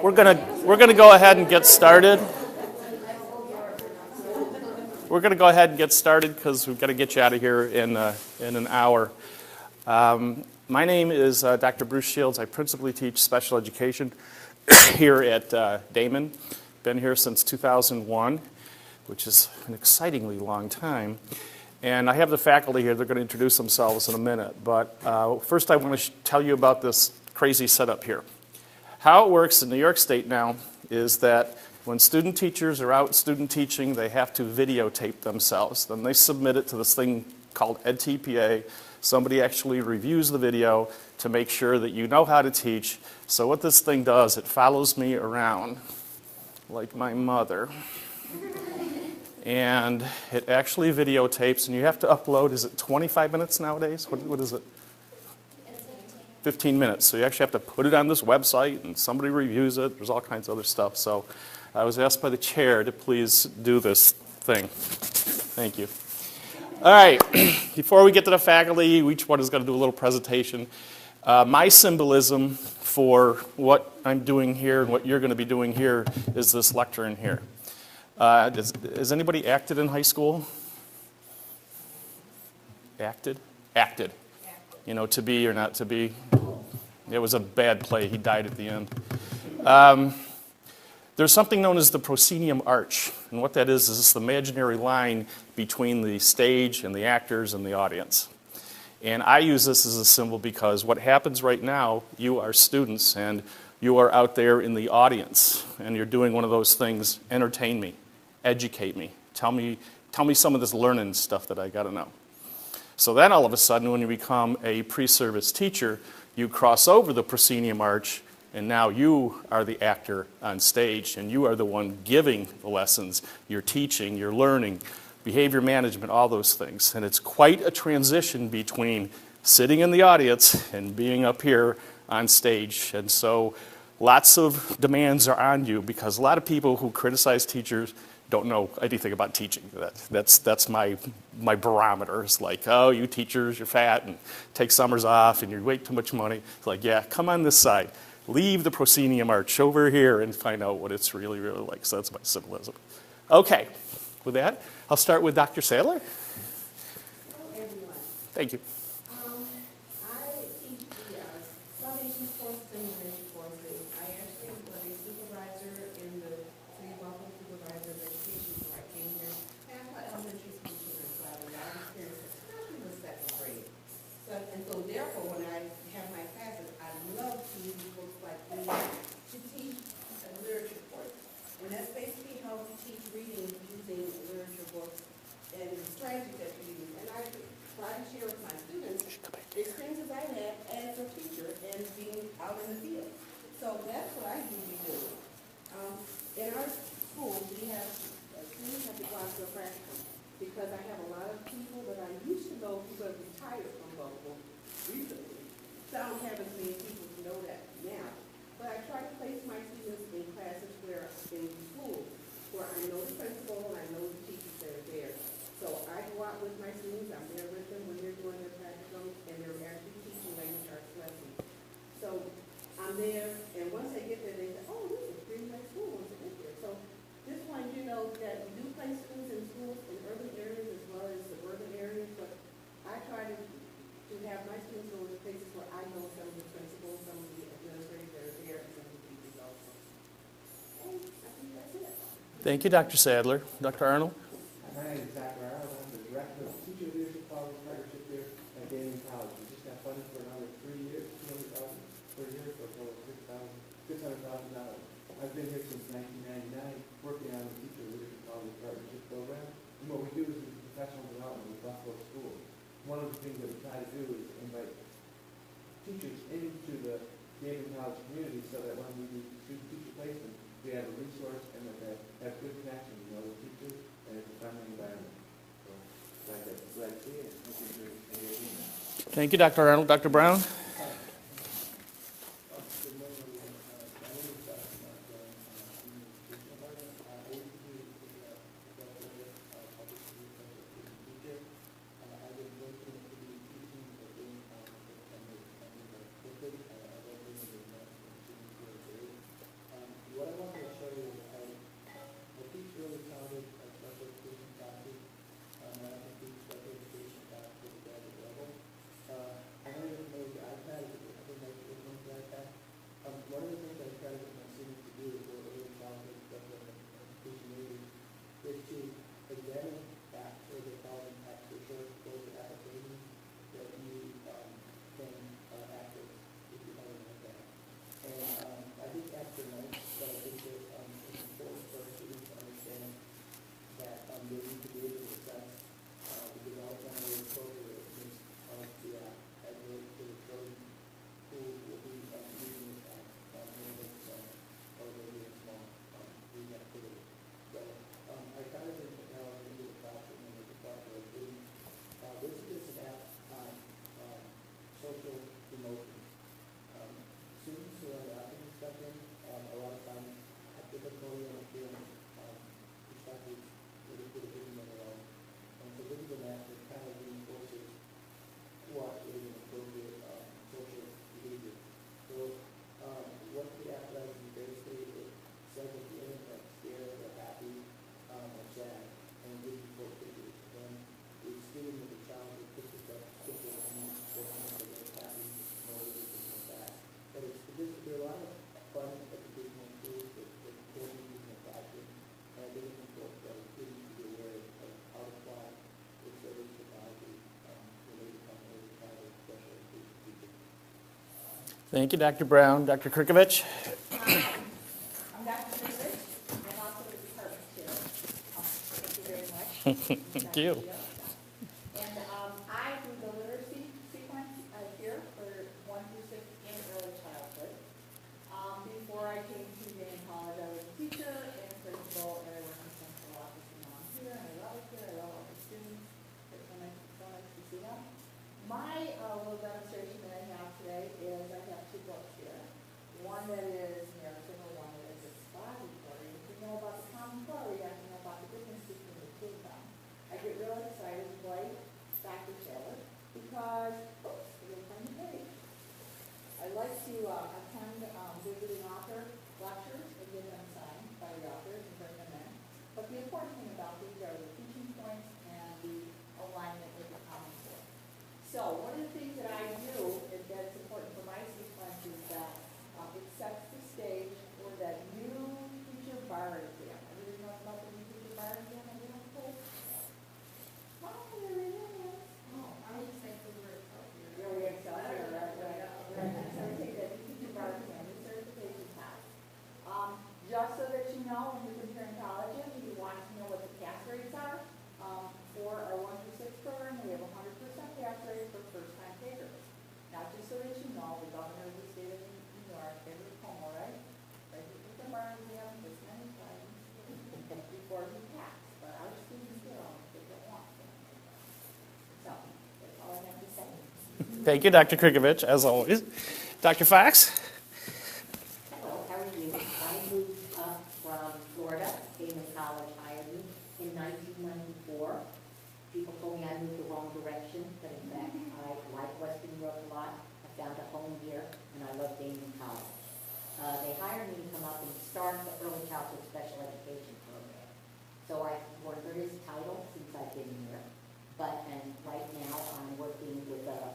We're gonna go ahead and get started. We're gonna go ahead and get started because we've got to get you out of here in an hour. My name is Dr. Bruce Shields. I principally teach special education here at Damon. Been here since 2001, which is an excitingly long time. And I have the faculty here. They're going to introduce themselves in a minute. But first I want to tell you about this crazy setup here. How it works in New York State now is that when student teachers are out student teaching, they have to videotape themselves. Then they submit it to this thing called EdTPA. Somebody actually reviews the video to make sure that you know how to teach. So what this thing does, it follows me around like my mother. And it actually videotapes, and you have to upload, is it 25 minutes nowadays? What is it? 15 minutes. So you actually have to put it on this website, and somebody reviews it. There's all kinds of other stuff. So I was asked by the chair to please do this thing. Thank you. All right. Before we get to the faculty, each one is going to do a little presentation. My symbolism for what I'm doing here and what you're going to be doing here is this lectern here. Has anybody acted in high school? Acted? Acted. You know, to be or not to be. It was a bad play. He died at the end. There's something known as the proscenium arch. And what that is this imaginary line between the stage and the actors and the audience. And I use this as a symbol because what happens right now, you are students and you are out there in the audience. And you're doing one of those things, entertain me, educate me, tell me some of this learning stuff that I got to know. So then all of a sudden, when you become a pre-service teacher, you cross over the proscenium arch, and now you are the actor on stage, and you are the one giving the lessons. You're teaching, you're learning, behavior management, all those things. And it's quite a transition between sitting in the audience and being up here on stage. And so lots of demands are on you because a lot of people who criticize teachers don't know anything about teaching. That's my barometer. It's like, oh, you teachers, you're fat and take summers off and you way too much money. It's like, yeah, come on this side. Leave the proscenium arch over here and find out what it's really, really like. So that's my symbolism. Okay, with that, I'll start with Dr. Sadler. Hello, everyone. Thank you. I teach the foundation course simulation courses. I actually was a supervisor in the City of Buffalo Supervisor of Education before I came here. I have my elementary school children, so I have a lot of experience, especially with second grade. And so therefore, when I have my classes, I love to use books like these to teach a literature course. And that's basically how we teach reading using literature books and strategies that we use. And I try to share with my students the experiences I had as a teacher and being out in the field. So that's what I usually do. In our school, we have students have to go out to a practicum because I have a lot of people that I used to know who have retired from Buffalo recently. So I don't have as many people who know that now. But I try to place my students in classes where, in schools, where I know the principal and I know the teachers that are there. So I go out with my students, I'm there with them when they're doing their practicum, and they're actually teaching language arts lessons. So I'm there, and once they get there, they say, oh, this is pretty nice school once they get there. So just want you to know that we do place students in schools in urban areas as well as suburban areas, but I try to have my students go to places where I know some of the principals, some of the administrators that are there, and some of the teachers also. And I think that's it. Thank you, Dr. Sadler. Dr. Arnold? My name is Dr. Arnold. I'm the Director of Teacher Leadership Quality Partnership here at Damon College. We just got funded for another 3 years, $200,000 per year for a total of $600,000. I've been here since 1999 working on the Teacher Leadership Quality Partnership program. And what we do is we do professional development with Buffalo schools. One of the things that we try to do is invite teachers into the Damon College community so that when we do teacher placement, we have a resource and that they have good connections with other teachers and it's a friendly environment. So, glad to see it. Thank you, Dr. Arnold. Dr. Brown? Thank you, Dr. Brown. Dr. Krikovic? I'm Dr. Davis. I'm also the department chair. Thank you very much. Thank you. And I do the literacy sequence here for 1 through 6 in early childhood. Before I came to Union College, I was a teacher and principal, and I worked in central office, and now I'm here, and I love it here. I love all the students. It's so nice to see them. My little demonstration that I have today is I have 2 books here. One that is narrative and one that is expository. If you know about the Common Core, you have to know about the difference between the 2 of them. I get really excited to play Dr. Taylor because, oops, I didn't find the page. I like to attend visiting author lectures and get them signed by the authors and bring them in. But the important thing about these are the teaching points and the alignment with the Common Core. So one of the things that I do that's important for my sequence is that it sets the stage for that new teacher bar exam. Everybody knows about the new teacher bar exam that we have to take? Oh, there it is. Oh, I would say the word appropriate. There we go. Right. So I take that new teacher bar exam, new certification test. Just so that you know, when you're comparing colleges, you want to know what the pass rates are. For our 1 through 6 program, we have 100% pass rate for first-time takers. Now, just so that you know, the governor of the state of New York, every Como, right? Right, you took the bar exam this many times before you pass. But our students don't, they don't want to. So, that's all I have to say. Thank you, Dr. Krikovic, as always. Dr. Fox? Hello, how are you? I moved up from Florida. Damon College hired me in 1994. People told me I moved the wrong direction, but in fact, I like Western New York a lot. I found a home here, and I love Damon College. They hired me to come up and start the early childhood special education program. So I've worked for his title since I've been here. And right now, I'm working with a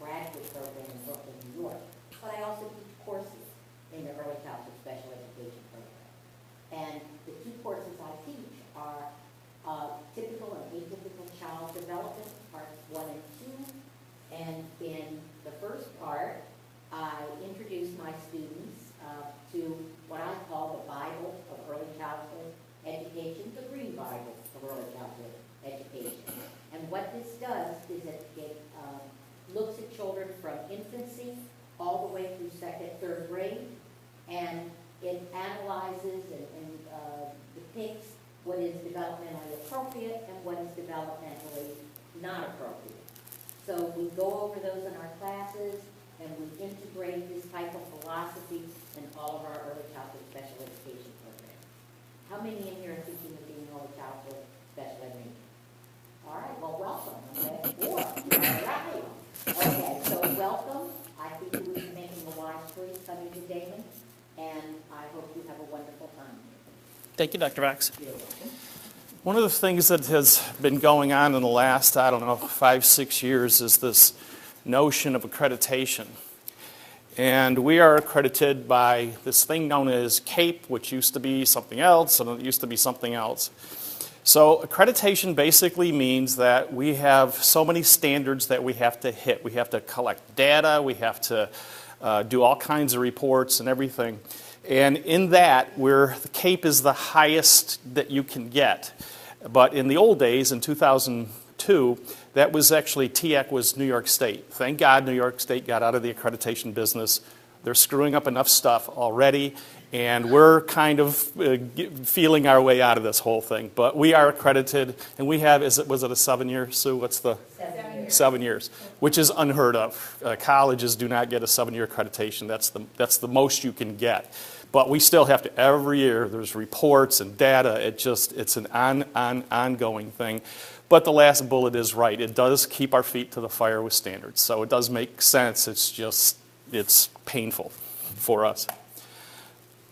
graduate program in Brooklyn, New York. But I also teach courses in the early childhood special education program. And the 2 courses I teach are typical and atypical child development, parts 1 and 2. And in the first part, I introduce my students to what I call the Bible of early childhood education, the Green Bible of early childhood education. And what this does is it looks at children from infancy all the way through 2nd, 3rd grade, and it analyzes and depicts what is developmentally appropriate and what is developmentally not appropriate. So we go over those in our classes, and we integrate this type of philosophy in all of our early childhood special education programs. How many in here are thinking of being early childhood special ed major? All right, well, welcome. Okay, 4. All right. Okay, so welcome. I think you will be making a wise choice coming to Damon, and I hope you have a wonderful time. Thank you, Dr. Fox. You're welcome. One of the things that has been going on in the last, 5, 6 years is this notion of accreditation. And we are accredited by this thing known as CAPE, which used to be something else, and it used to be something else. So accreditation basically means that we have so many standards that we have to hit. We have to collect data, we have to do all kinds of reports and everything. And in that, the CAPE is the highest that you can get. But in the old days, in 2002, that was actually, TEC was New York State. Thank God New York State got out of the accreditation business. They're screwing up enough stuff already, and we're kind of feeling our way out of this whole thing. But we are accredited, and we have, was it a 7-year, Sue? What's the? 7 years. 7 years, which is unheard of. Colleges do not get a 7-year accreditation. That's the most you can get. But we still have to, every year, there's reports and data. It's an ongoing thing. But the last bullet is right. It does keep our feet to the fire with standards. So it does make sense. It's painful for us.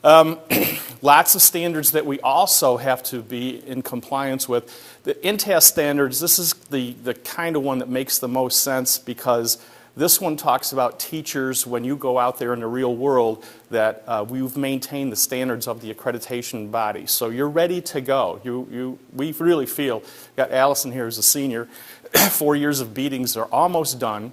Lots of standards that we also have to be in compliance with. The INTAS standards, this is the kind of one that makes the most sense because this one talks about teachers when you go out there in the real world that we've maintained the standards of the accreditation body. So you're ready to go. We really feel, got Allison here as a senior, 4 years of beatings are almost done.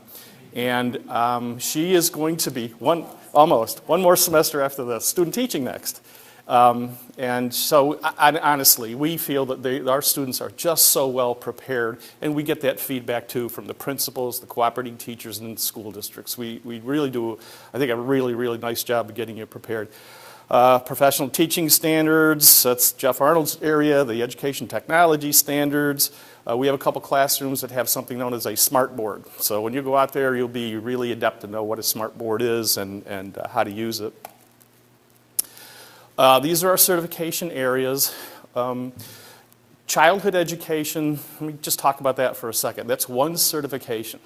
And she is going to be one more semester after this, student teaching next. And so honestly, we feel that our students are just so well prepared, and we get that feedback too from the principals, the cooperating teachers, and the school districts. We really do, I think, a really, really nice job of getting you prepared. Professional teaching standards, that's Jeff Arnold's area, the education technology standards. We have a couple classrooms that have something known as a smart board. So when you go out there, you'll be really adept to know what a smart board is and how to use it. These are our certification areas. Childhood education, let me just talk about that for a second. That's one certification.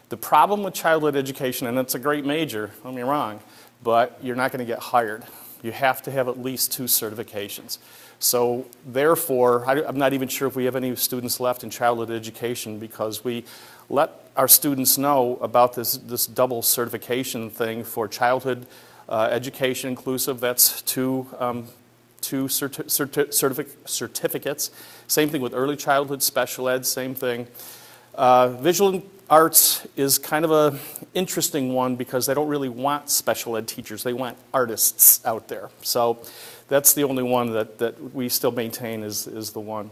The problem with childhood education, and it's a great major, don't get me wrong, but you're not going to get hired. You have to have at least 2 certifications. So therefore, I'm not even sure if we have any students left in childhood education because we let our students know about this double certification thing for childhood education inclusive. That's two certificates. Same thing with early childhood, special ed, same thing. Visual arts is kind of an interesting one because they don't really want special ed teachers. They want artists out there. So that's the only one that we still maintain is the one.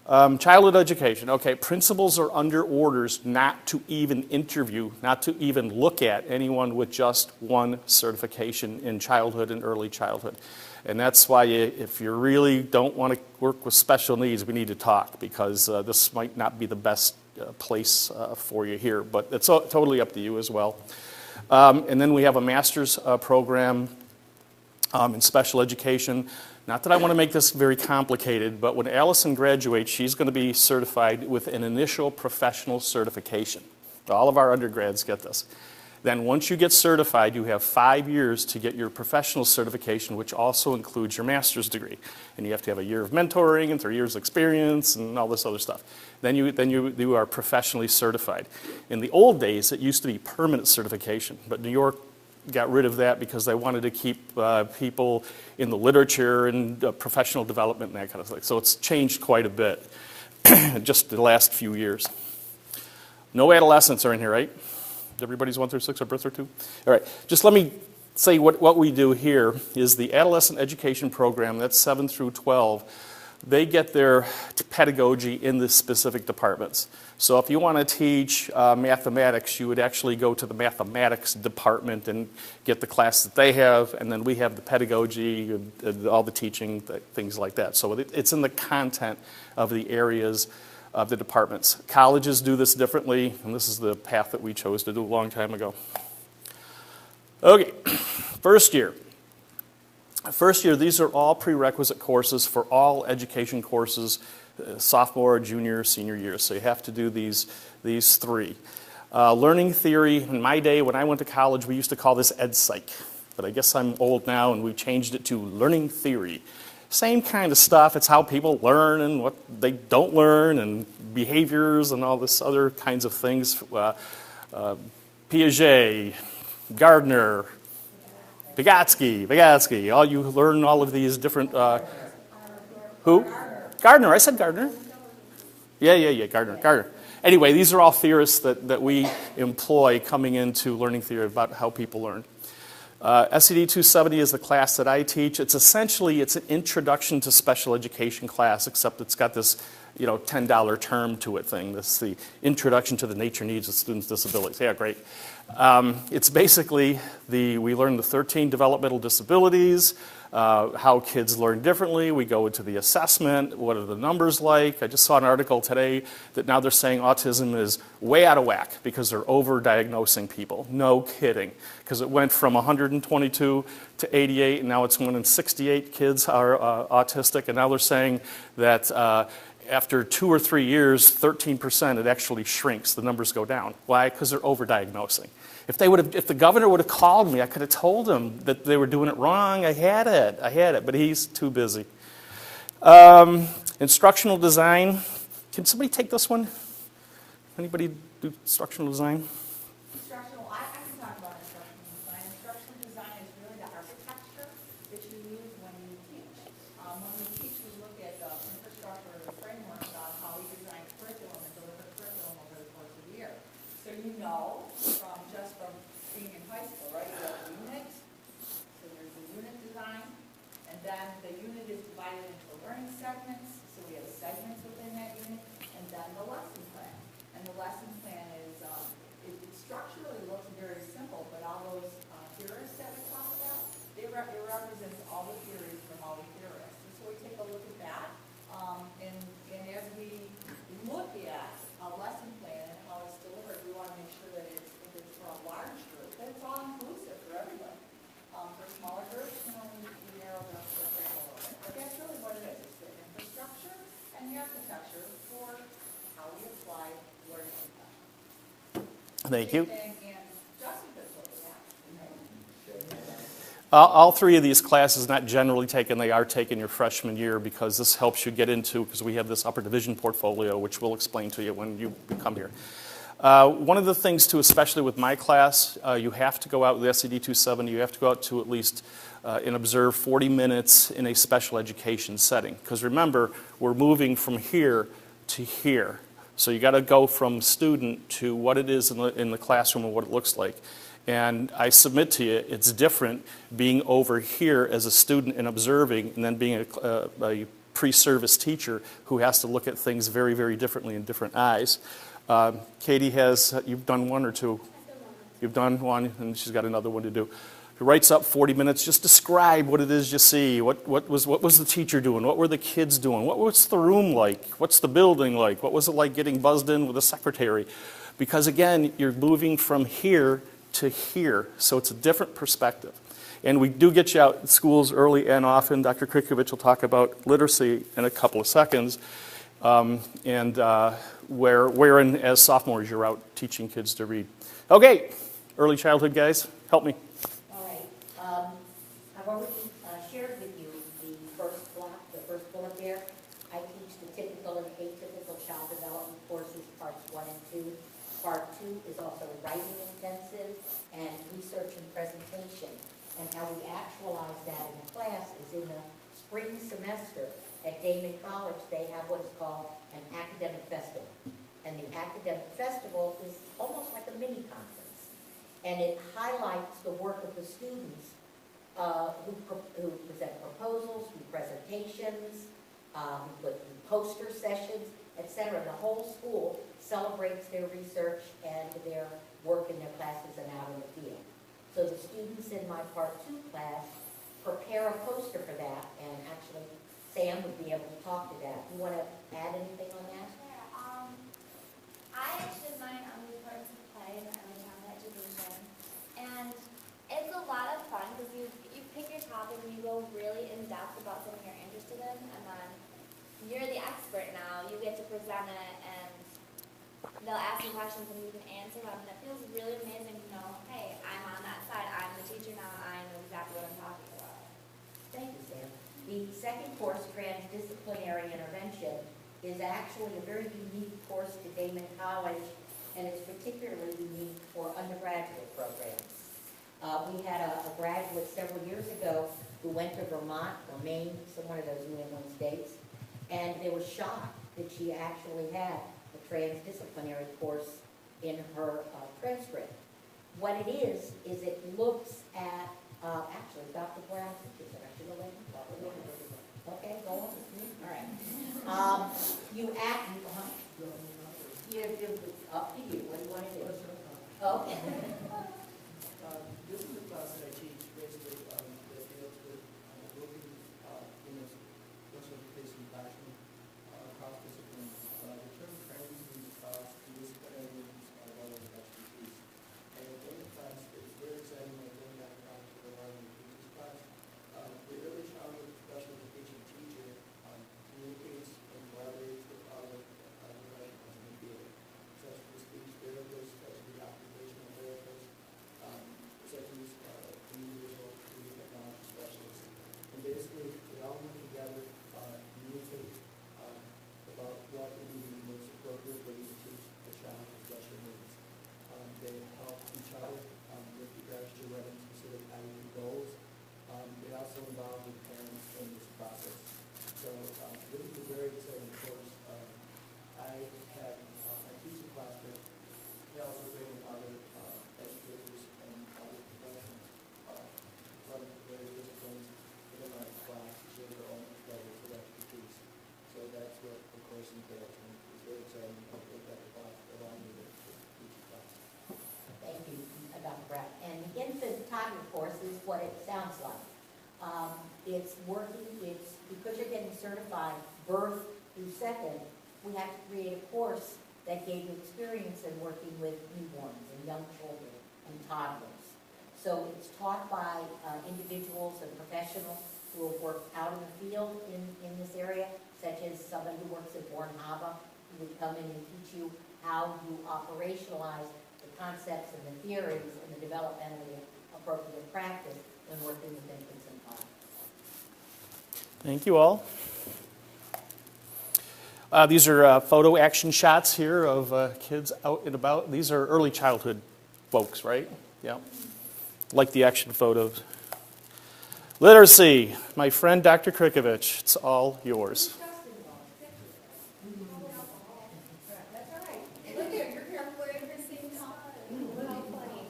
Childhood education. Okay, principals are under orders not to even interview, not to even look at anyone with just one certification in childhood and early childhood. And that's why if you really don't want to work with special needs, we need to talk because this might not be the best place for you here, but it's totally up to you as well. And then we have a master's program in special education. Not that I want to make this very complicated, but when Allison graduates, she's going to be certified with an initial professional certification. All of our undergrads get this. Then once you get certified, you have 5 years to get your professional certification, which also includes your master's degree. And you have to have a year of mentoring and 3 years of experience and all this other stuff. Then you are professionally certified. In the old days, it used to be permanent certification, but New York got rid of that because they wanted to keep people in the literature and professional development and that kind of thing. So it's changed quite a bit just the last few years. No adolescents are in here, right? Everybody's 1 through 6 or birth through 2? All right, just let me say what we do here is the adolescent education program, that's 7 through 12. They get their pedagogy in the specific departments. So if you want to teach mathematics, you would actually go to the mathematics department and get the class that they have, and then we have the pedagogy, and all the teaching, things like that. So it's in the content of the areas of the departments. Colleges do this differently, and this is the path that we chose to do a long time ago. Okay, first year. First year, these are all prerequisite courses for all education courses, sophomore, junior, senior year. So you have to do these 3. Learning theory, in my day when I went to college, we used to call this Ed Psych. But I guess I'm old now and we changed it to learning theory. Same kind of stuff. It's how people learn and what they don't learn and behaviors and all this other kinds of things. Piaget, Gardner, Vygotsky, all you learn all of these different, who? Gardner, I said Gardner. Yeah, Gardner. Anyway, these are all theorists that we employ coming into learning theory about how people learn. SED 270 is the class that I teach. It's an introduction to special education class, except it's got this, $10 term to it thing. This is the introduction to the nature needs of students' disabilities. Yeah, great. It's basically we learn the 13 developmental disabilities, how kids learn differently. We go into the assessment. What are the numbers like? I just saw an article today that now they're saying autism is way out of whack because they're over-diagnosing people. No kidding. Because it went from 122 to 88, and now it's 168 kids are autistic, and now they're saying that after 2 or 3 years, 13%, it actually shrinks. The numbers go down. Why? Because they're over-diagnosing. If the governor would have called me, I could have told him that they were doing it wrong. I had it, but he's too busy. Instructional design. Can somebody take this one? Anybody do instructional design? I can talk about instructional design. Instructional design is really the architecture that you use when you teach. When we teach, we look at the infrastructure or the framework of how we design curriculum and deliver curriculum over the course of the year. So you know from Thank you. And Justin could look at that. All three of these classes, not generally taken, they are taken your freshman year because this helps you get into, because we have this upper division portfolio, which we'll explain to you when you come here. One of the things, too, especially with my class, you have to go out with the SED 270, you have to go out to at least and observe 40 minutes in a special education setting. Because remember, we're moving from here to here. So you got to go from student to what it is in the classroom and what it looks like. And I submit to you, it's different being over here as a student and observing, and then being a pre-service teacher who has to look at things very, very differently in different eyes. Katie you've done one or two? You've done one, and she's got another one to do. She writes up 40 minutes, just describe what it is you see. What was the teacher doing? What were the kids doing? What's the room like? What's the building like? What was it like getting buzzed in with a secretary? Because again, you're moving from here to here, so it's a different perspective. And we do get you out in schools early and often. Dr. Krikovich will talk about literacy in a couple of seconds. Wherein as sophomores you're out teaching kids to read. Okay, early childhood guys, help me. All right. I've already shared with you the first block, the first bullet there. I teach the typical and atypical child development courses, parts 1 and 2. Part 2 is also writing intensive and research and presentation. And how we actualize that in the class is in the spring semester at Damon College, they have what is called an academic festival. And the academic festival is almost like a mini conference. And it highlights the work of the students who present proposals, who presentations, who put poster sessions, etc. The whole school celebrates their research and their work in their classes and out in the field. So the students in my Part 2 class prepare a poster for that, and actually Sam would be able to talk to that. You want to add anything on that? Yeah, I actually mine on the parts of play in early childhood education, and it's a lot of fun because you pick your topic and you go really in depth about something you're interested in, and then you're the expert now. You get to present it, and they'll ask you questions and you can answer them, and it feels really amazing to know, hey, I'm on that side. I'm the teacher now. I know exactly what I'm talking about. Thank you, Sam. The second course, Transdisciplinary Intervention, is actually a very unique course to Damon College, and it's particularly unique for undergraduate programs. We had a graduate several years ago who went to Vermont or Maine, one of those New England states, and they were shocked that she actually had a transdisciplinary course in her transcript. What it is it looks at, actually, Dr. Brown teaches it. I should have let you talk. Okay, go on. All right. You act, it's up to you. What do you want to do? Okay. This is a class that I teach basically that deals with working in a special education fashion across disciplines. The term trans means disciplinary means well as expertise. And in the class, it's very exciting when I bring that back to the learning and teachers class. The early childhood special education teacher communicates and collaborates with other professionals in the field, such as speech therapists, such as the occupational therapists, such as individual technology specialists. And basically, they all work together, communicate about what would be the most appropriate way to teach the child with special needs. They help each other with regards to writing specific IEP goals. They also involve the parents in this process. So this is a very exciting course. I teach a class, but they also bring in other educators and other professionals from various disciplines within my class to share their own levels of expertise. So that's what the course entails, and it's very exciting to take that class along with it to teach a class. Thank you, Dr. Brown. And the infant toddler course is what it sounds like. Because you're getting certified birth through second, we have to create a course that gave you experience in working with newborns and young children and toddlers. So it's taught by individuals and professionals who have worked out in the field in this area, such as somebody who works at Born Haba, who would come in and teach you how you operationalize the concepts and the theories and the developmentally appropriate practice when working with infants and toddlers. Thank you all. These are photo action shots here of kids out and about. These are early childhood folks, right? Yeah. Like the action photos. Literacy. My friend Dr. Krikovich, it's all yours. That's all right. Look here, you're here wearing your same top. How funny.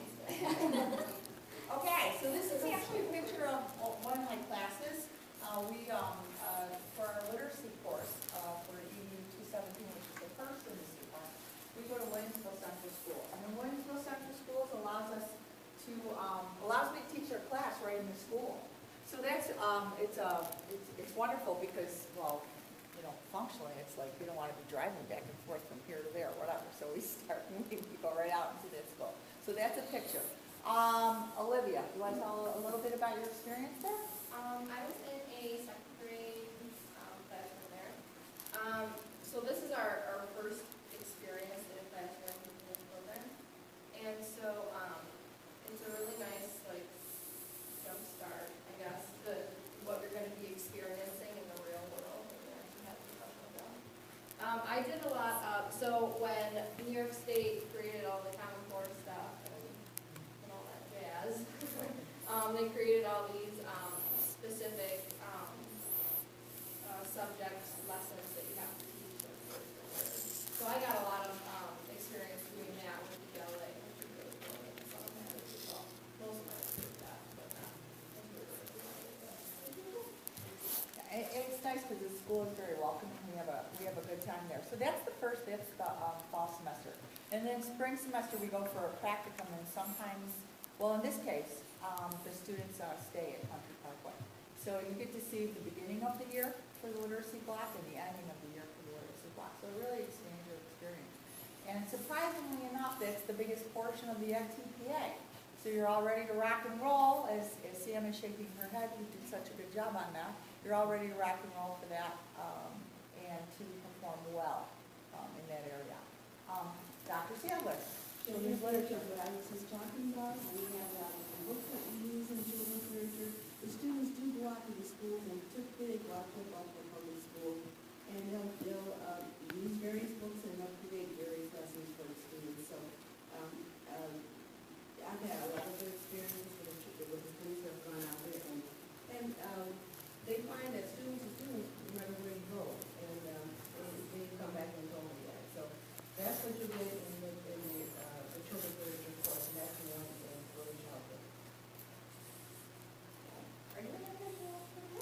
Okay, so this is actually a picture of one of my classes. For our literacy course, for EU 217, which is the first in the sequence, we go to Williamsville Central School. And the Williamsville Central Schools allows me to teach our class right in the school. So that's, it's wonderful because, well, you know, functionally, it's like we don't want to be driving back and forth from here to there or whatever. So we go right out into that school. So that's a picture. Olivia, you want to tell a little bit about your experience there? I was in a second grade classroom there. So this is our first experience in a classroom with children. And so it's a really nice jump start, I guess, to what you're going to be experiencing in the real world when you actually have a professional job. I did a lot of, so when New York State created all the Common Core stuff and all that jazz, they created all these specific subjects, lessons that you have to teach in first grade. So I got a lot of experience doing that with the GLA, which is really cool. And some of that is well. Most of my did that, but not. It's nice because the school is very welcoming. We have a good time there. So that's the fall semester. And then spring semester we go for a practicum, and sometimes, well, in this case, the students stay at Country Parkway. So you get to see the beginning of the year for the literacy block and the ending of the year for the literacy block. So it really expands your experience. And surprisingly enough, that's the biggest portion of the FTPA. So you're all ready to rock and roll, as Sam is shaking her head. You did such a good job on that. You're all ready to rock and roll for that and to perform well in that area. Dr. Sandler. So there's literature that I was just talking about. We have books that we use in children's literature. The students do go out to the schools, and typically they go out to a public school, and they'll use various books and they'll create various lessons for the students. So I've had a lot of good experiences with the students that have gone out there, and they find that students are students no matter where you go, and they come back and told me that. So that's what you get in the children's literature course, and that's the one in early childhood. Are you in that picture?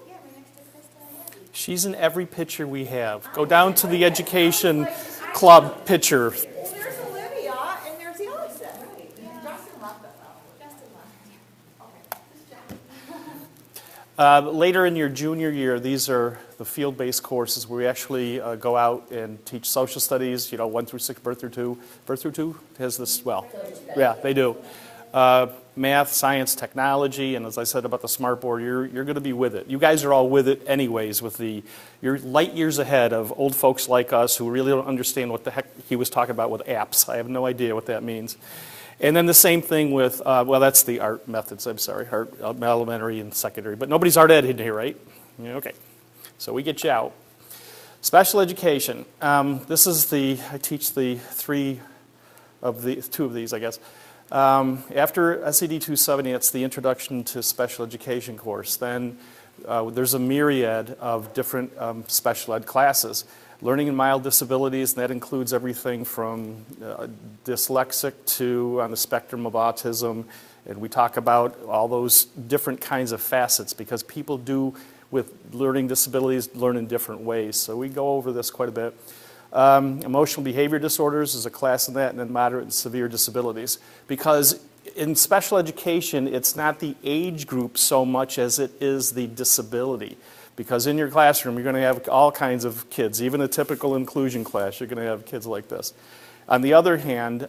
Yeah, we're next to Krista and Abby. She's in every picture we have. Go down to the education club picture. Well, there's Olivia, and there's Elisa. Right. Justin left us out. Justin left. Okay, just check. Later in your junior year, these are the field-based courses where we actually go out and teach social studies, 1 through 6, birth through 2. Birth through 2 has this, well, yeah, they do. Math, science, technology, and as I said about the smart board, you're going to be with it. You guys are all with it anyways. You're light years ahead of old folks like us who really don't understand what the heck he was talking about with apps. I have no idea what that means. And then the same thing with, that's the art methods, I'm sorry, art, elementary and secondary. But nobody's art ed in here, right? Yeah, okay. So we get you out. Special education. I teach two of these, I guess. After SED 270, it's the Introduction to Special Education course. Then there's a myriad of different special ed classes. Learning and mild disabilities, and that includes everything from dyslexic to on the spectrum of autism. And we talk about all those different kinds of facets because people do, with learning disabilities, learn in different ways. So we go over this quite a bit. Emotional behavior disorders is a class in that, and then moderate and severe disabilities. Because in special education, it's not the age group so much as it is the disability. Because in your classroom, you're going to have all kinds of kids. Even a typical inclusion class, you're going to have kids like this. On the other hand,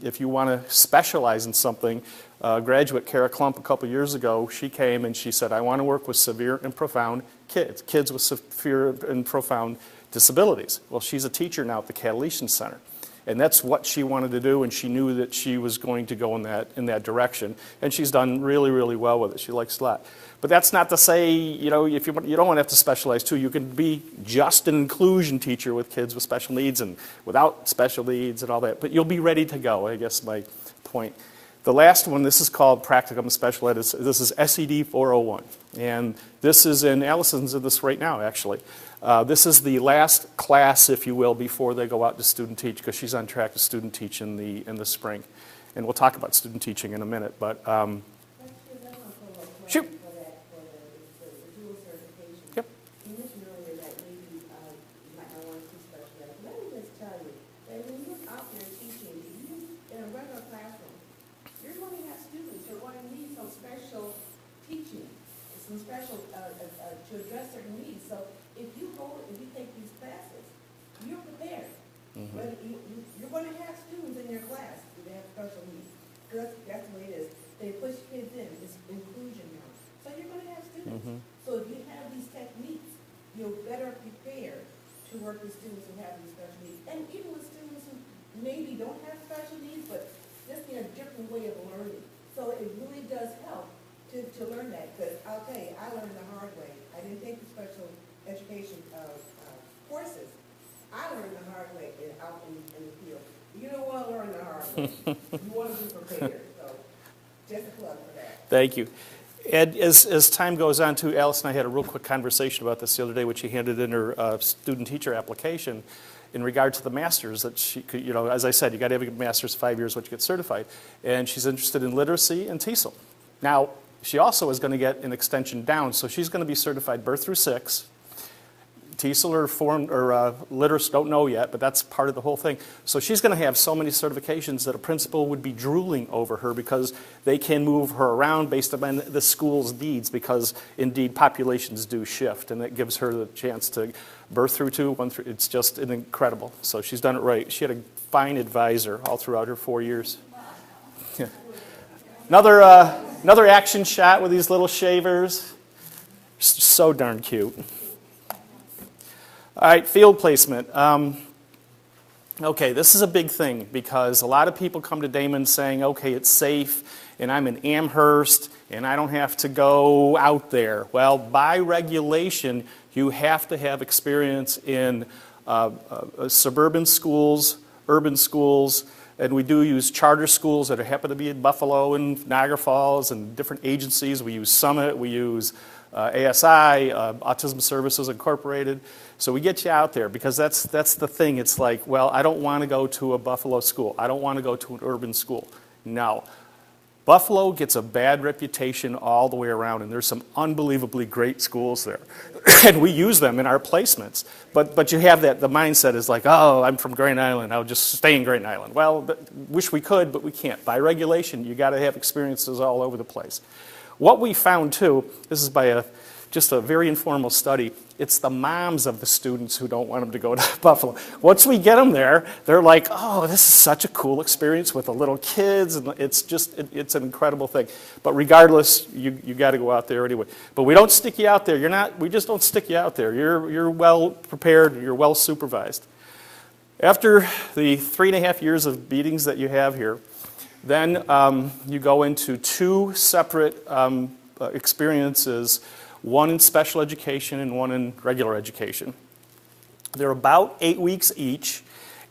if you want to specialize in something, graduate Kara Klump a couple years ago, she came and she said, I want to work with severe and profound kids with severe and profound disabilities. Well, she's a teacher now at the Catalytion Center. And that's what she wanted to do, and she knew that she was going to go in that direction. And she's done really, really well with it. She likes it a lot. But that's not to say, you know, if you don't want to have to specialize too. You can be just an inclusion teacher with kids with special needs and without special needs and all that. But you'll be ready to go, I guess my point. The last one, this is called Practicum Special Ed. This is SED 401. And this is Allison's in this right now, actually. This is the last class, if you will, before they go out to student teach, because she's on track to student teach in the spring. And we'll talk about student teaching in a minute. But shoot. The dual certification. Yep. You mentioned earlier that maybe you might not want to teach special ed. Let me just tell you that when you're out there teaching, in a regular classroom, you're going to have students who are going to need some special teaching, some special to address certain needs. So if you take these classes, you're prepared. Mm-hmm. But you're going to have students in your class who have special needs. That's the way it is. They push kids in. It's inclusion now. So you're going to have students. Mm-hmm. So if you have these techniques, you're better prepared to work with students who have these special needs. And even with students who maybe don't have special needs, but just in a different way of learning. So it really does help to learn that. Because I'll tell you, I learned the hard way. I didn't take the special education courses. I learned the hard way out in the field. You don't want to learn the hard way. You want to be prepared. So just a plug for that. Thank you. Ed, as time goes on, too, Alice and I had a real quick conversation about this the other day, which she handed in her student-teacher application in regard to the master's that she could, you know, as I said, you got to have a master's 5 years once you get certified. And she's interested in literacy and TESOL. Now, she also is going to get an extension down, so she's going to be certified birth through 6. TESOL or form or literacy, don't know yet, but that's part of the whole thing. So she's going to have so many certifications that a principal would be drooling over her because they can move her around based upon the school's needs, because indeed populations do shift, and it gives her the chance to birth through 2, 1 through. It's just incredible. So she's done it right. She had a fine advisor all throughout her 4 years. Yeah. Another action shot with these little shavers. So darn cute. All right, field placement. Okay, this is a big thing because a lot of people come to Damon saying, okay, it's safe, and I'm in Amherst, and I don't have to go out there. Well, by regulation, you have to have experience in suburban schools, urban schools, and we do use charter schools that happen to be in Buffalo and Niagara Falls and different agencies. We use Summit, we use ASI, Autism Services Incorporated. So we get you out there because that's the thing. It's like, well, I don't want to go to a Buffalo school. I don't want to go to an urban school. No. Buffalo gets a bad reputation all the way around, and there's some unbelievably great schools there. And we use them in our placements. But you have that, the mindset is like, oh, I'm from Grand Island, I'll just stay in Grand Island. Well, wish we could, but we can't. By regulation, you got to have experiences all over the place. What we found, too, this is by just a very informal study, it's the moms of the students who don't want them to go to Buffalo. Once we get them there, they're like, oh, this is such a cool experience with the little kids, and it's an incredible thing. But regardless, you got to go out there anyway. But we don't stick you out there. We just don't stick you out there. You're well prepared, you're well supervised. After the 3.5 years of meetings that you have here, then you go into 2 separate experiences, one in special education and one in regular education. They're about 8 weeks each,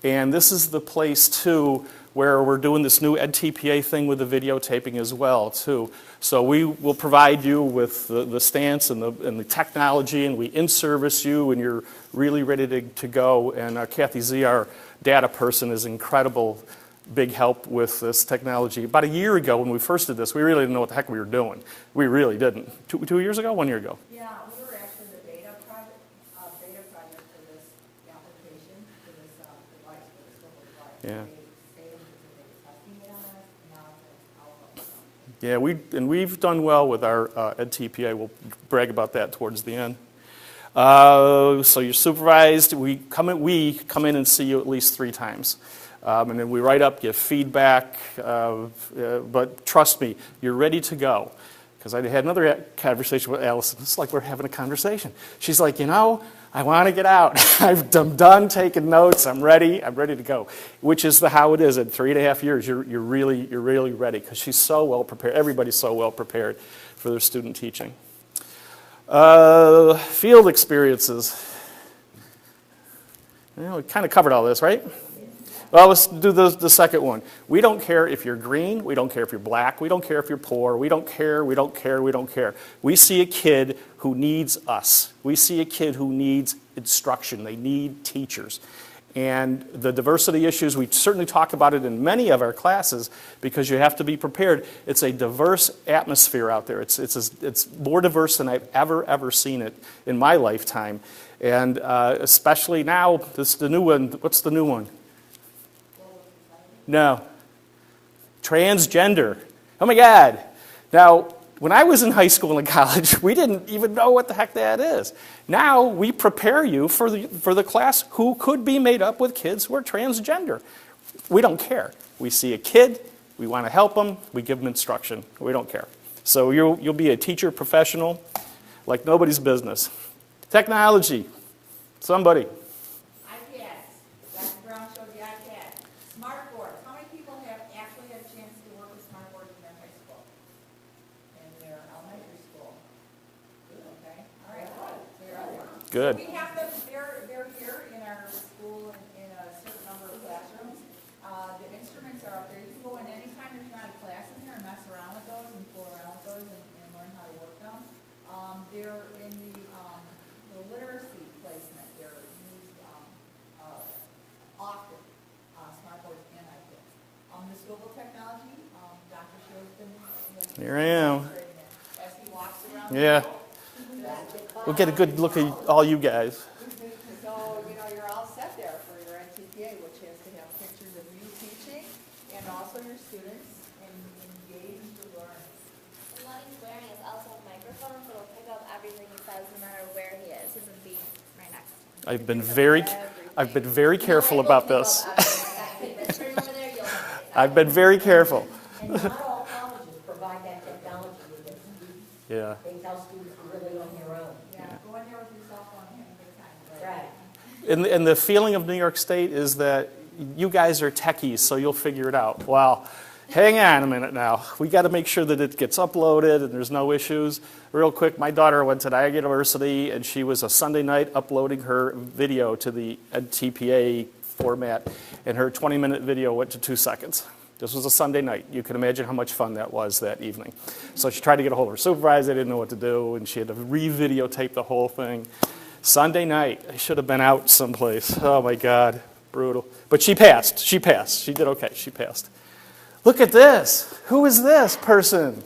and this is the place, too, where we're doing this new EdTPA thing with the videotaping as well, too. So we will provide you with the stance and the technology, and we in-service you, and you're really ready to go. And Kathy Z, our data person, is incredible. Big help with this technology. About a year ago when we first did this, we really didn't know what the heck we were doing. We really didn't. 2 years ago? 1 year ago? Yeah, we were actually the beta project for this application, for this device, for this mobile device. Yeah. They stated that they were testing it on us, and now it's alpha. Yeah, we've done well with our EdTPA. We'll brag about that towards the end. So you're supervised. We come in and see you at least 3 times. And then we write up, give feedback, but trust me, you're ready to go. Because I had another conversation with Allison. It's like we're having a conversation. She's like, I want to get out. I'm done taking notes. I'm ready to go. Which is how it is at 3.5 years. You're really ready because she's so well prepared. Everybody's so well prepared for their student teaching. Field experiences. Well, we kind of covered all this, right? Well, let's do the second one. We don't care if you're green. We don't care if you're black. We don't care if you're poor. We don't care. We see a kid who needs us. We see a kid who needs instruction. They need teachers. And the diversity issues, we certainly talk about it in many of our classes because you have to be prepared. It's a diverse atmosphere out there. It's more diverse than I've ever seen it in my lifetime. And especially now, this is the new one. What's the new one? No. Transgender. Oh my God. Now, when I was in high school and college, we didn't even know what the heck that is. Now we prepare you for the class who could be made up with kids who are transgender. We don't care. We see a kid, we want to help them, we give them instruction. We don't care. So you'll be a teacher professional like nobody's business. Technology. Somebody. Good. We have them, they're here in our school in a certain number of classrooms. The instruments are up there. You can go in anytime there's not a class in there and mess around with those and fool around with those and learn how to work them. They're in the literacy placement. They're used often, smartboards and iPads. The school technology, Dr. Show's been Here I am. as he walks around. Yeah. We'll get a good look at all you guys. So, you're all set there for your NTPA, which has to have pictures of you teaching and also your students engaged learning. And what he's wearing is also a microphone, so it'll pick up everything he says no matter where he is. He's going to be right next to him. I've been very careful about this. Turn over there, you'll have it. I've been very careful. And not all colleges provide that technology with their students. Yeah. They tell students to really on their own. Yeah, go in there with your cell phone and have a good time. Right. And the feeling of New York State is that you guys are techies, so you'll figure it out. Well, hang on a minute now. We got to make sure that it gets uploaded and there's no issues. Real quick, my daughter went to Niagara University, and she was a Sunday night uploading her video to the TPA format, and her 20-minute video went to 2 seconds. This was a Sunday night. You can imagine how much fun that was that evening. So she tried to get a hold of her supervisor. They didn't know what to do, and she had to re-videotape the whole thing. Sunday night. I should have been out someplace. Oh, my God. Brutal. But she passed. She passed. She did okay. She passed. Look at this. Who is this person?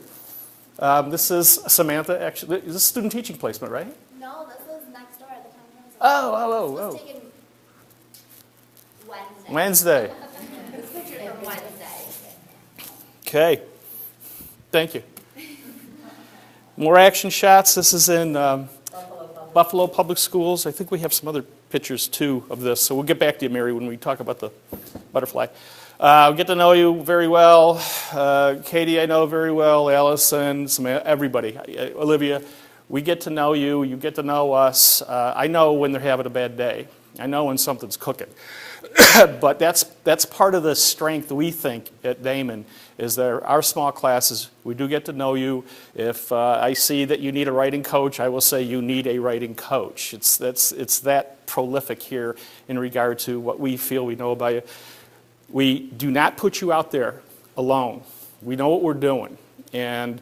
This is Samantha. Actually, this is student teaching placement, right? No, this was next door at the time. Oh. This was taken Wednesday. Wednesday. This picture from Wednesday. Okay. Thank you. More action shots. This is in Buffalo Public Schools. I think we have some other pictures, too, of this. So we'll get back to you, Mary, when we talk about the butterfly. Get to know you very well. Katie, I know very well. Allison, everybody. Olivia, we get to know you. You get to know us. I know when they're having a bad day. I know when something's cooking. But that's part of the strength, we think, at Damon, is that our small classes, we do get to know you. If I see that you need a writing coach, I will say you need a writing coach. It's that prolific here in regard to what we feel we know about you. We do not put you out there alone. We know what we're doing. And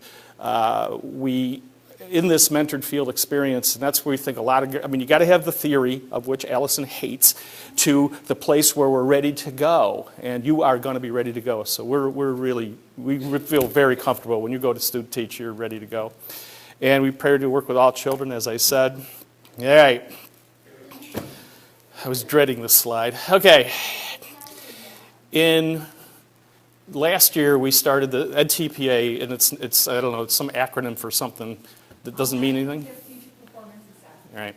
we, in this mentored field experience, and that's where we think a lot of, you got to have the theory, of which Allison hates, to the place where we're ready to go. And you are going to be ready to go. So we feel very comfortable when you go to student teach, you're ready to go. And we prepare to work with all children, as I said. All right. I was dreading this slide. Okay. In last year, we started the EdTPA, and it's I don't know, it's some acronym for something that doesn't mean anything. All right.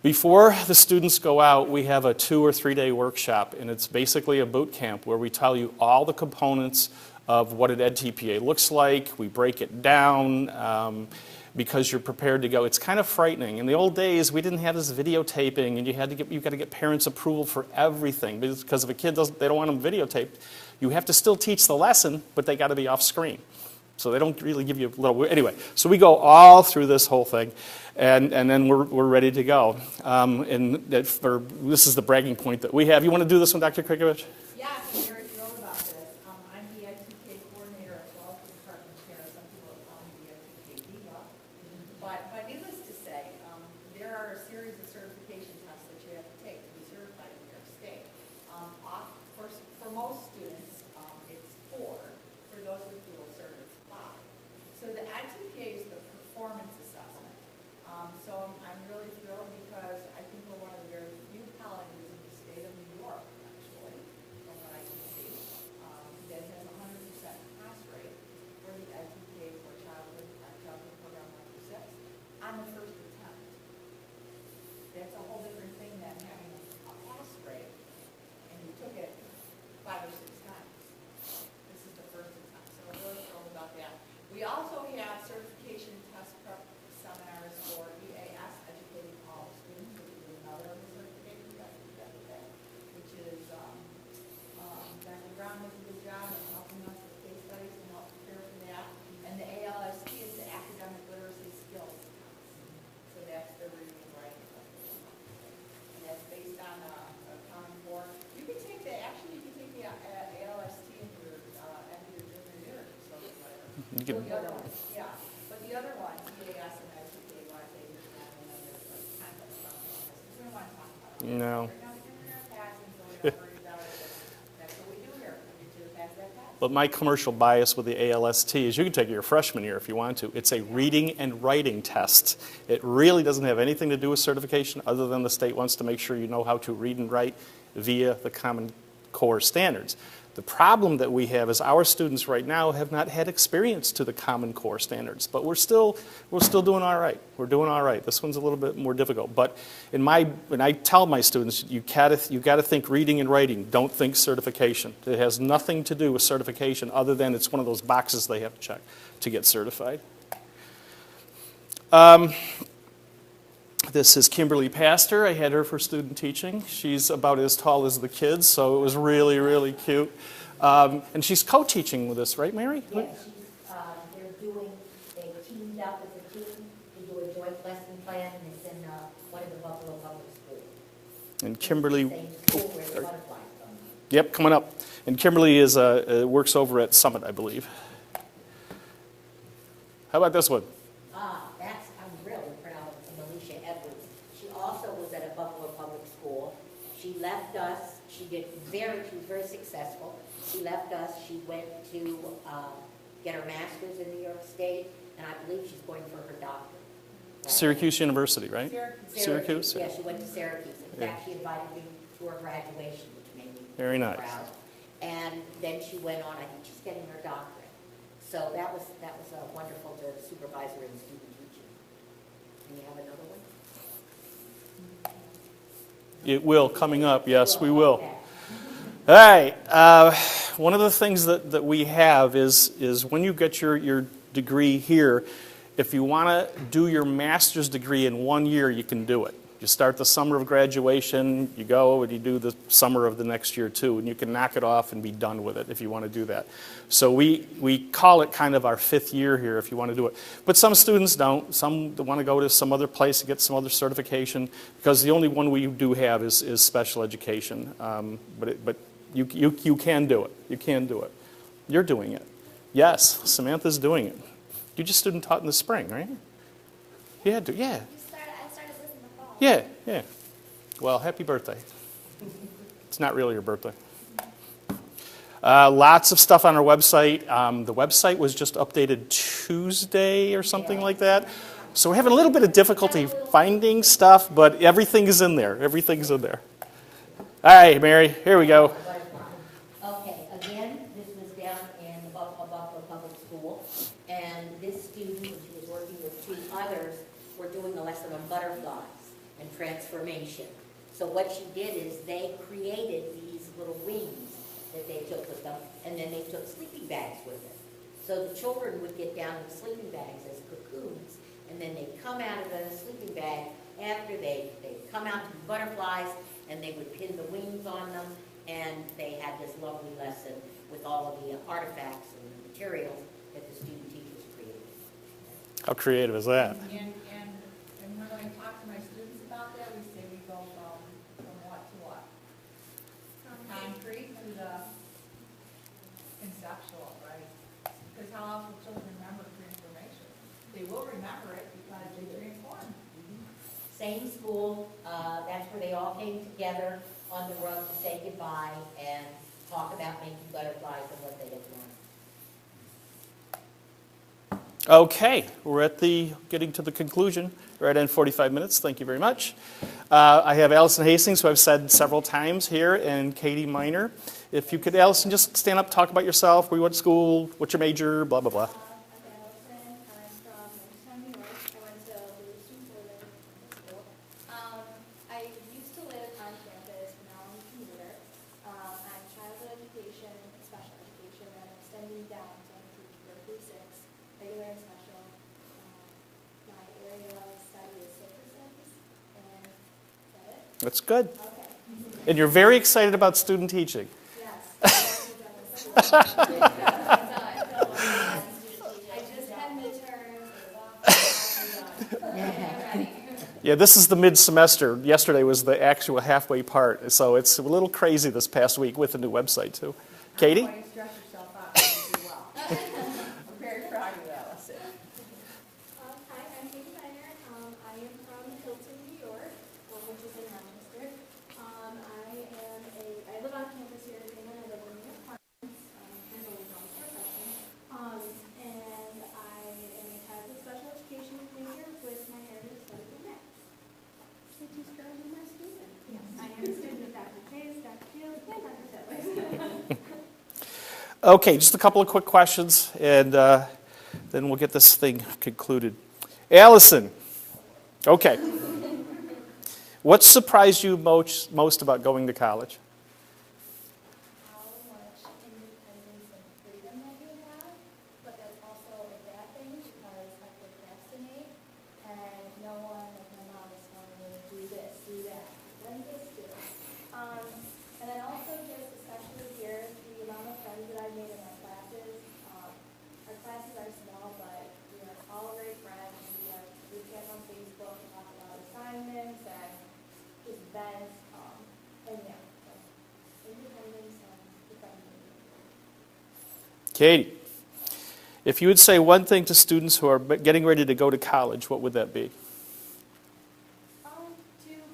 Before the students go out, we have a 2 or 3 day workshop, and it's basically a boot camp where we tell you all the components of what an EdTPA looks like. We break it down because you're prepared to go. It's kind of frightening. In the old days, we didn't have this videotaping, and you got to get parents' approval for everything, because if a kid they don't want them videotaped, you have to still teach the lesson, but they got to be off screen. So they don't really give you a little. Anyway, so we go all through this whole thing, and then we're ready to go. This is the bragging point that we have. You want to do this one, Dr. Krikovich? Yes, I'm very thrilled about this. I'm the EdTPA coordinator as well as the department chair. Some people call me the EdTPA diva. But needless to say, there are a series of certification tests that you have to take to be certified in New York State. For most students, it's 4. For those with dual cert, it's 5. So the EdTPA is the performance assessment. So I'm really thrilled because I think we're one of the very few colleges in the state of New York, actually, from what I can see, that has a 100% pass rate for the EdTPA for childhood program 1 through 6 on the first attempt. That's a whole different thing than having a pass rate and you took it 5 or 6 times. This is the first attempt, so we're really thrilled about that. We also have certification test prep seminars for EAS, educating all students, which is another certification that we have today, which is Dr. Brown does a good job of helping us with case studies and help prepare for that. And the ALST is the academic literacy skills test. So that's the reading and writing. And that's based on a Common Core. You can take the ALST in your junior year, so whatever. You can- The other one, yeah. But the other one, EAS and ICK, want to take this one, and then there's like kind of stuff on this. We don't want to talk about it. No. We're not going to pass until we don't worry about it. That's what we do here. We get you to pass that test. But my commercial bias with the ALST is you can take it your freshman year if you want to. It's a reading and writing test. It really doesn't have anything to do with certification other than the state wants to make sure you know how to read and write via the Common Core standards. The problem that we have is our students right now have not had experience to the Common Core standards, but we're still doing all right. We're doing all right. This one's a little bit more difficult, but when I tell my students, you got to think reading and writing. Don't think certification. It has nothing to do with certification other than it's one of those boxes they have to check to get certified. This is Kimberly Pastor. I had her for student teaching. She's about as tall as the kids, so it was really, really cute. And she's co-teaching with us, right, Mary? Yes, they teamed up as a team to do a joint lesson plan, and it's in one of the Buffalo Public Schools. And Kimberly, Same school where the butterflies come. yep, coming up. And Kimberly works over at Summit, I believe. How about this one? I'm really proud of Alicia Edwards. She also was at a Buffalo Public School. She left us, she was very successful. She left us, she went to get her master's in New York State, and I believe she's going for her doctorate. Syracuse University, right? Syracuse? Yeah, she went to Syracuse. In fact, she invited me to her graduation, which made me Very nice. proud. And then she went on, I think she's getting her doctorate. So that was wonderful to supervise her in student teaching. And you have another one? It will, coming up, yes, we will. All right, one of the things that we have is when you get your degree here, if you want to do your master's degree in 1 year, you can do it. You start the summer of graduation, you go and you do the summer of the next year too, and you can knock it off and be done with it if you want to do that. So we call it kind of our 5th year here if you want to do it. But some students don't. Some want to go to some other place to get some other certification because the only one we do have is special education. But you can do it. You can do it. You're doing it. Yes, Samantha's doing it. You just student taught in the spring, right? You had to, yeah. I started this in the fall. Yeah. Well, happy birthday. It's not really your birthday. Lots of stuff on our website. The website was just updated Tuesday or something like that. So we're having a little bit of difficulty finding stuff, but everything is in there. Everything's in there. All right, Mary, here we go. Okay, again, this was down in the Buffalo Public School, and this student, when she was working with 2 others, were doing a lesson on butterflies and transformation. So what she did is they created these little wings that they took with them, and then they took sleeping bags with them. So the children would get down in sleeping bags as cocoons, and then they'd come out of the sleeping bag after they'd come out to be butterflies, and they would pin the wings on them, and they had this lovely lesson with all of the artifacts and the materials that the student teachers created. How creative is that? And when I talk to my students about that, we say we go from what to what? Concrete to the conceptual, right? Because how else will children remember information? They will remember it because they're informed. Same school, that's where they all came together on the rug to say goodbye and talk about making butterflies and what they had learned. Okay, we're at getting to the conclusion. We're at 45 minutes. Thank you very much. I have Allison Hastings, who I've said several times here, and Katie Miner. If you could, Allison, just stand up, talk about yourself, where you went to school, what's your major, blah, blah, blah. I'm Allison. I'm from Youngstown, New York. I went to Lewiston Southern School. I used to live on campus, but now I'm a commuter. I'm childhood education, special education, and I'm extending down, so I teach Berkeley 6, regular and special. My area of study is social studies, and is that it? That's good. Okay. And you're very excited about student teaching. Yes. I just had midterms. Yeah, this is the mid-semester. Yesterday was the actual halfway part, so it's a little crazy this past week with the new website, too. Katie? Why you stress yourself out, you do well. I'm very proud of you, Allison. Hi, I'm Katie Miner. I am from Hilton, New York, which is in Rochester. I live on campus here in England. I live in the apartments. I'm a wellness profession. And I am a childhood special education major with my area of study in math. So these girls are my student. Yes. I am a student of Dr. Chase, Dr. Fields, and Dr. Tillers. Okay, just a couple of quick questions, and then we'll get this thing concluded. Allison, okay. What surprised you most about going to college? How much independence and freedom that you have, but that's also a bad thing because I procrastinate and no one, like my mom is telling me to do this, do that, then this, do. And then also just especially here, the amount of friends that I've made in our classes. Our classes are small, but we are all great friends. We have group chats on Facebook and talk about assignments and just events, and yeah, so independence and dependence. Katie, if you would say one thing to students who are getting ready to go to college, what would that be? To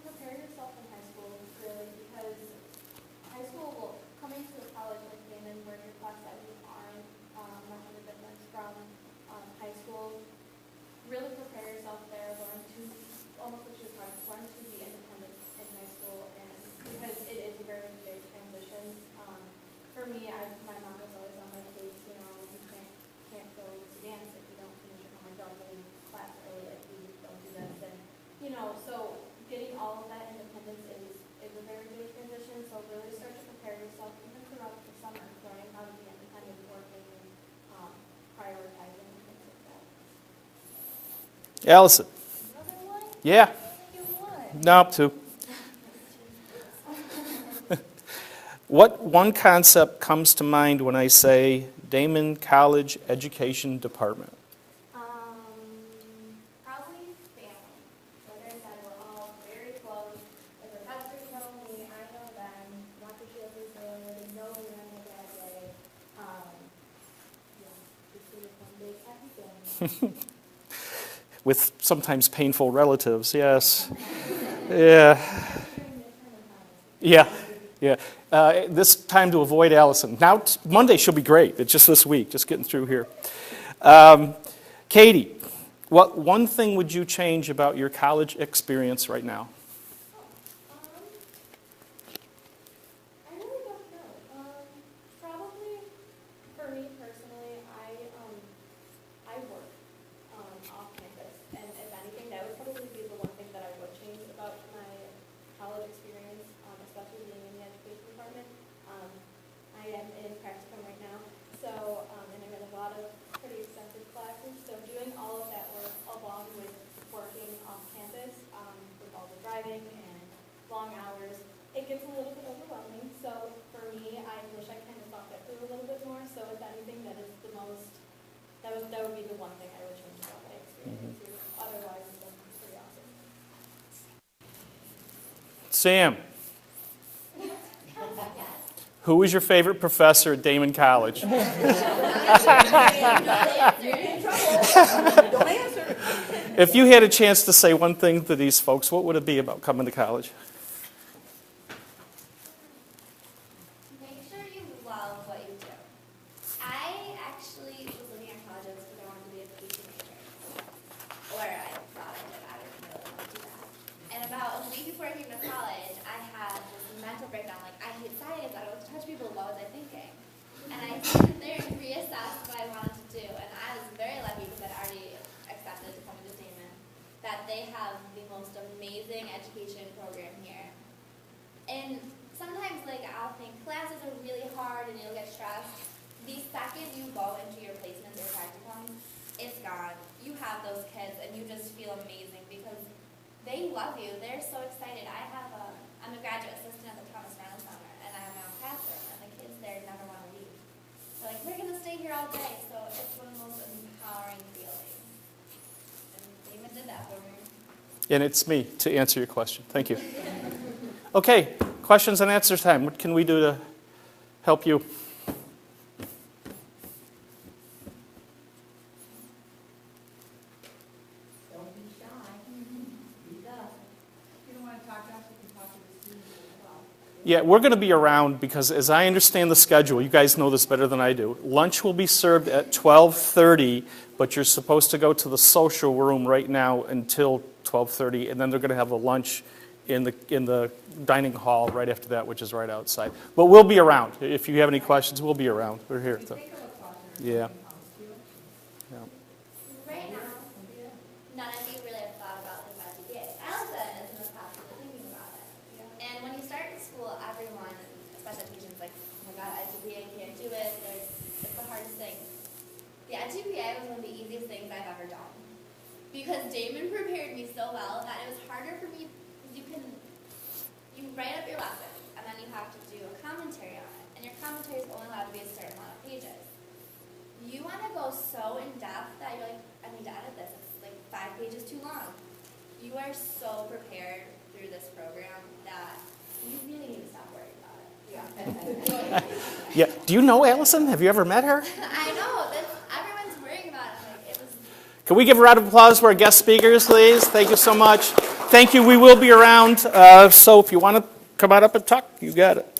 prepare yourself in high school, really, because high school will, coming to a college like Damon, where your class sizes aren't much of a difference from high school, really prepare yourself there, learn to, almost what you're trying, learn to be independent in high school, and because it is a very big transition. For me, my mom was always on my case, you know, you can't go to dance if you don't finish your homework, don't leave class early if you don't do this, and, you know, so getting all of that independence is a very big transition, so really start to prepare yourself even throughout the summer, learning how to be independent, working, and prioritizing and things like that. Allison? Another one? Yeah. You won. No, two. What one concept comes to mind when I say Damon College Education Department? Probably family. Like I said, we're all very close. The professors know me, I know them. Dr. Shields is there, they know me on a bad day. Yeah, just be one big happy family. With sometimes painful relatives, yes. Yeah. Yeah. Yeah. This time to avoid Allison. Now, Monday she'll be great. It's just this week, just getting through here. Katie, what one thing would you change about your college experience right now? I really don't know. Probably for me personally, I work off campus, and if anything, that would probably be the one thing that I would change about my college experience, especially being in the education department. I Sam, who was your favorite professor at Damon College? Don't answer. If you had a chance to say one thing to these folks, what would it be about coming to college? Make sure you love what you do. I actually was looking at colleges because I wanted to be a teaching major. Or I thought I did. I didn't really want to do that. And about a week before I came to college, I had this mental breakdown. Like, I hate science. I don't want to touch people. What was I thinking? And I sat there and reassessed what I wanted to do. And I was very lucky because I'd already accepted to come into Damon. That they have the most amazing education program here. And sometimes, like, I'll think classes are really hard and you'll get stressed. The second you go into your placements or practicums, it's gone. You have those kids and you just feel amazing because they love you. They're so excited. I'm a graduate assistant at the Thomas Reynolds Center and I have my own classroom and the kids there never want to leave. They're like, we're going to stay here all day. So it's one of the most empowering feelings. And Damon did that for me. And it's me to answer your question. Thank you. Okay, questions and answers time. What can we do to help you? Don't be shy. Speak up. You don't want to talk to us, you can talk to the students as well. Yeah, we're going to be around because as I understand the schedule, you guys know this better than I do, lunch will be served at 12:30, but you're supposed to go to the social room right now until 12:30, and then they're going to have a lunch in the dining hall right after that, which is right outside. But we'll be around. If you have any questions, we'll be around. We're here. So. Yeah. Yeah. Right now, none of you really have thought about this as a Allison is in the process of thinking about it. And when you start in school, everyone, especially teachers, like, oh my God, IGPA can't do it. It's the hardest thing. The IGPA was one of the easiest things I've ever done. Because Damon prepared me so well that it was harder for me. You write up your lesson, and then you have to do a commentary on it. And your commentary is only allowed to be a certain amount of pages. You want to go so in depth that you're like, I need to edit this. It's like 5 pages too long. You are so prepared through this program that you really need to stop worrying about it. Yeah. Do you know Allison? Have you ever met her? I know. Everyone's worrying about it. Like, it was. Can we give a round of applause to our guest speakers, please? Thank you so much. Thank you. We will be around. So if you want to come on up and talk, you got it.